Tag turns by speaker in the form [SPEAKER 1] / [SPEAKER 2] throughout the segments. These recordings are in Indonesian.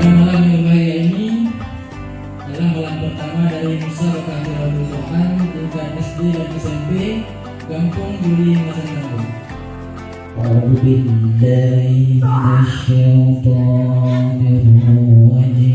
[SPEAKER 1] Pada malam yang berbahagia ini adalah malam pertama dari misa Al Quran tingkat SD dan SMP Kampung Juri Masang. A'udzu billahi minasyaitonir rajim.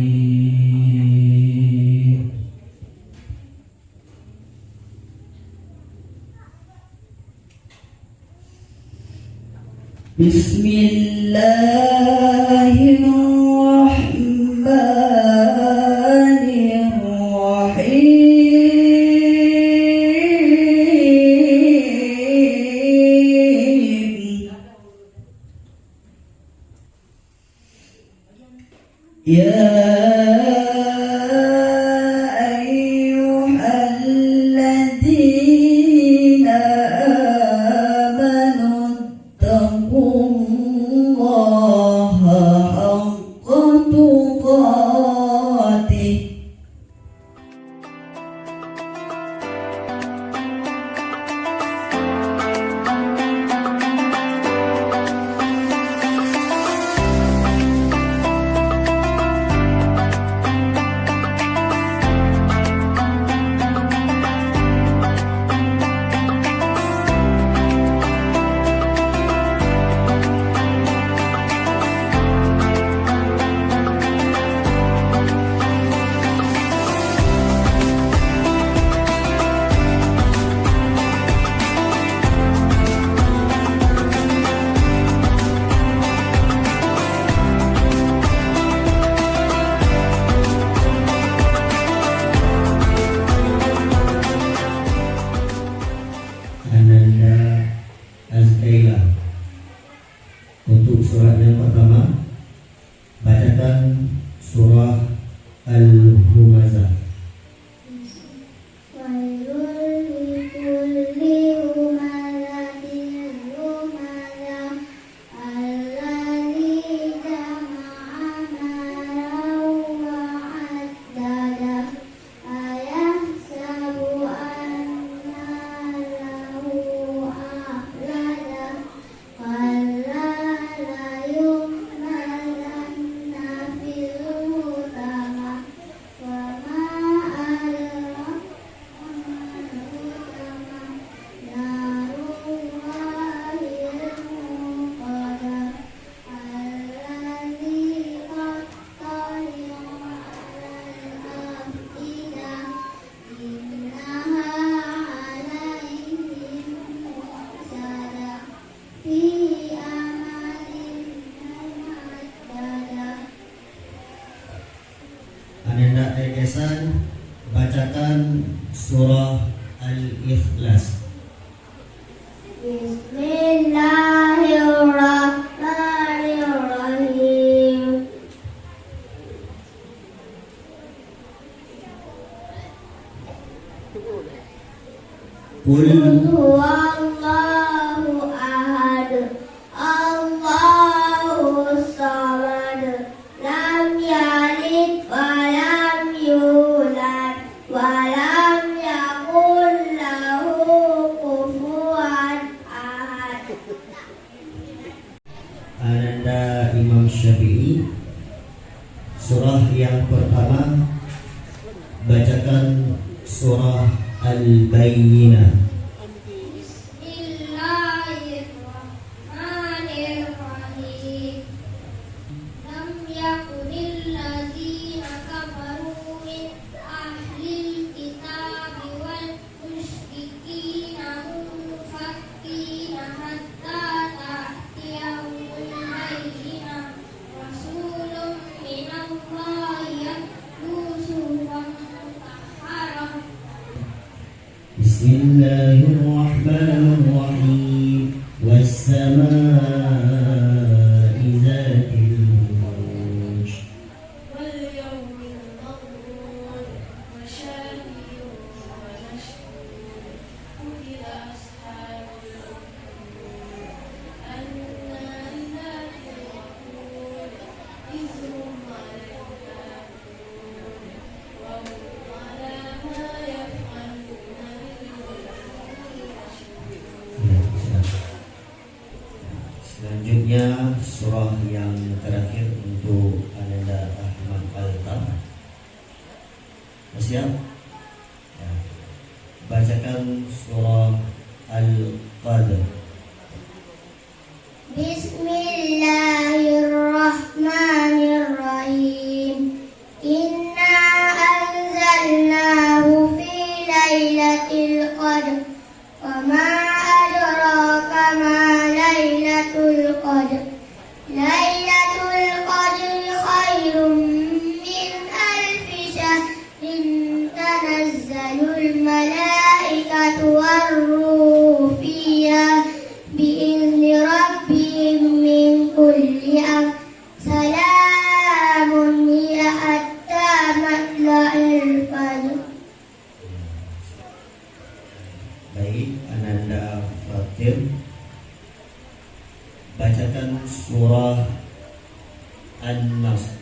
[SPEAKER 1] Untuk surat yang pertama, bacakan surah Al-Humazah. Ananda Tekesan, bacakan surah Al-Ikhlas.
[SPEAKER 2] Bismillahirrahmanirrahim. Qul huwallahu ahad, Allahus samad, lam yalid wa lam yulad wa lam yakul lahu kufuwan ahad.
[SPEAKER 3] Ananda Imam Syafi'i, surah yang pertama, bacakan surah Al-Bayyinah.
[SPEAKER 2] Bismillahirrahmanirrahim. Lam yakunil ladzina kafaru min ahlil kitabi wal musyrikina munfakkina hatta ta'tiyahumul bayyinah. Rasulun minallahi yatlu suhufan mutahharah.
[SPEAKER 3] Bismillahirrahmanirrahim. Was-samaa'i zatil buruj.
[SPEAKER 2] Wal yawmil maw'ud wa syahidin wa mashhud. Qutila ashabul ukhdud annari dhatil waqud idh hum 'alal kafirun wa hum 'ala ma yaf'aluna bil munkar
[SPEAKER 3] siap? Ya. Bacakan surah Al-Qadr.
[SPEAKER 2] Bismillahirrahmanirrahim. Inna anzalnahu fi lailatul qadr. Wa ma adraka ma lailatul qadr. Lailatul qadri khairum min alfi syahrin tanazzalul malaikatu war-ruhu fiha bi'izni rabbihim min kulli amr. Salamun hiya hatta matla'il fajr.
[SPEAKER 3] Baik, Ananda Fatir, bacakan surah An-Nasr.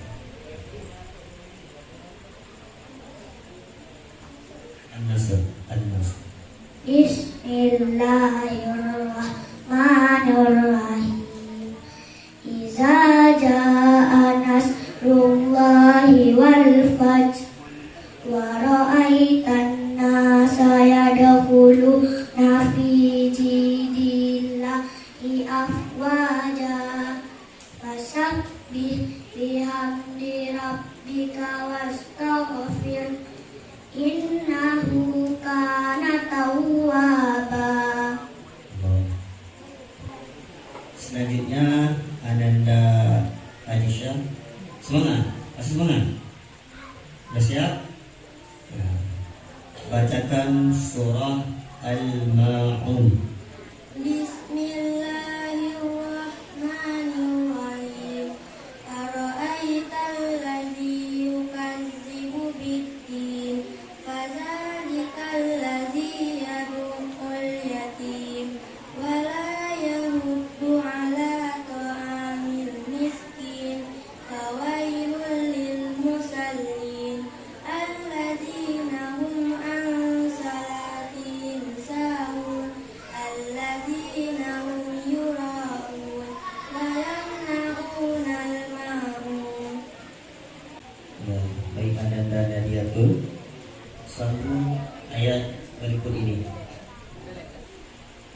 [SPEAKER 3] An-Nasr, An-Nasr.
[SPEAKER 2] Bismillahirrahmanirrahim. Iza jaa nasrullahi wal fajr wa ra'aitan nasa yadkhuluna fi dinillahi afwaja fasabbih bihamdi rabbika wastaghfir innahu kana tawwaba.
[SPEAKER 3] Selanjutnya Ananda Ajisha. Semangat, kasih semangat. Sudah siap? Ya. Bacakan surah Al-Ma'un.
[SPEAKER 2] Bismillahirrahmanirrahim. Ara'aital ladzi yukazzibu bid-din fadzalikal ladzi yad'ul yatim wa la yahuddu 'ala ta'amil miskin fawailul lil musallin alladzina hum an salatihim sahun alladzina hum yura'un wa yamna'una al-ma'un.
[SPEAKER 3] Ya, baik Ananda Nadiatul, sambung ayat berikut ini.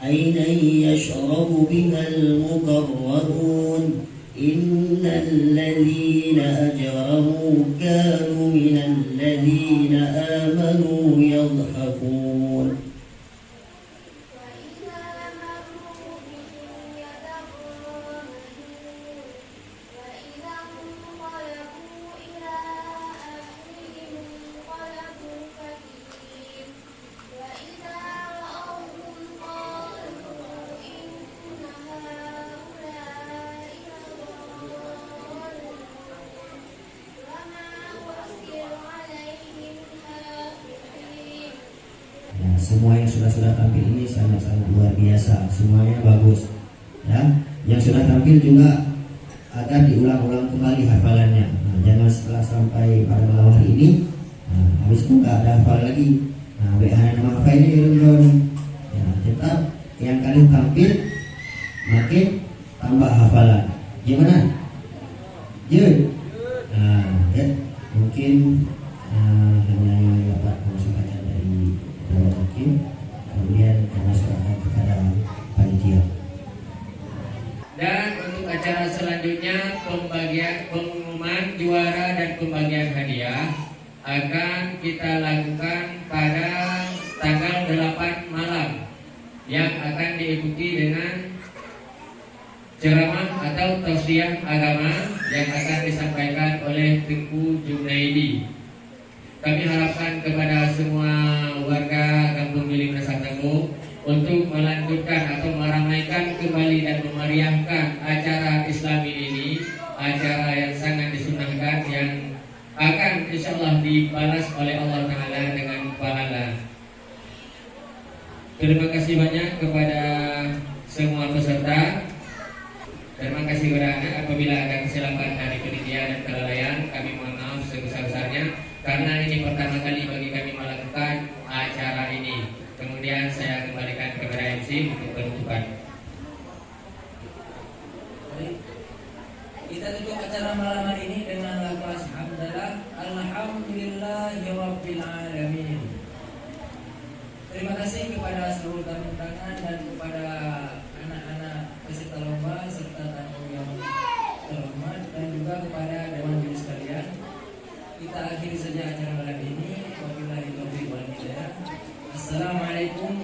[SPEAKER 3] Aina yashrabu bihal muqarrabun innal ladzina ajramu kanu minal ladzina amanu yadhhakun.
[SPEAKER 2] وَإِذَا مَرُّوا بِهِمْ يَتَغَامَزُونَ وَإِذَا انقَلَبُوا إِلَىٰ أَهْلِهِمْ انقَلَبُوا فَكِهِينَ وَإِذَا رَأَوْهُمْ قَالُوا إِنَّ هَٰؤُلَاءِ لَضَالُّونَ وَمَا أُرْسِلُوا عَلَيْهِمْ حَافِظِينَ.
[SPEAKER 3] Ya, semua yang sudah tampil ini sangat-sangat luar biasa, semuanya bagus. Ya, yang sudah tampil juga agar diulang-ulang kembali hafalannya. Nah, jangan setelah sampai pada malam hari ini, habis itu nggak ada hafal lagi. Nah, behana nama hafal ini belum. Ya, tetap yang kalian tampil makin tambah hafalan. Gimana? Jud. Nah, ya, mungkin hanya yang dapat masuk aja dari mungkin kemudian kami serahkan kepada panitia.
[SPEAKER 1] Dan untuk acara selanjutnya pembagian pengumuman juara dan pembagian hadiah akan kita lakukan pada tanggal 8 malam yang akan diikuti dengan ceramah atau tausiah agama yang akan disampaikan oleh Tengku Junaidi. Kami harapkan kepada semua warga Kampung Giling Desa Tengku untuk melanjutkan atau meramaikan kembali dan memeriahkan acara Islami ini, acara yang sangat disunahkan yang akan insyaallah dibalas oleh Allah Ta'ala dengan pahala. Terima kasih banyak kepada semua peserta. Terima kasih kepada Anda. Apabila ada kesilapan dari panitia dan kelalaian, kami mohon maaf sebesar-besarnya karena ini pertama kali bagi kami melakukan acara ini. Kemudian saya kembalikan kepada MC untuk penutupan. Baik. Kita tutup acara malam hari ini dengan lafaz hamdalah alhamdulillahirabbil alamin. kepada seluruh tamu undangan dan kepada anak-anak peserta lomba serta tamu yang terhormat dan juga kepada dewan juri sekalian. Kita akhiri saja acara malam ini. Wabillahi taufiq wal hidayah. Assalamualaikum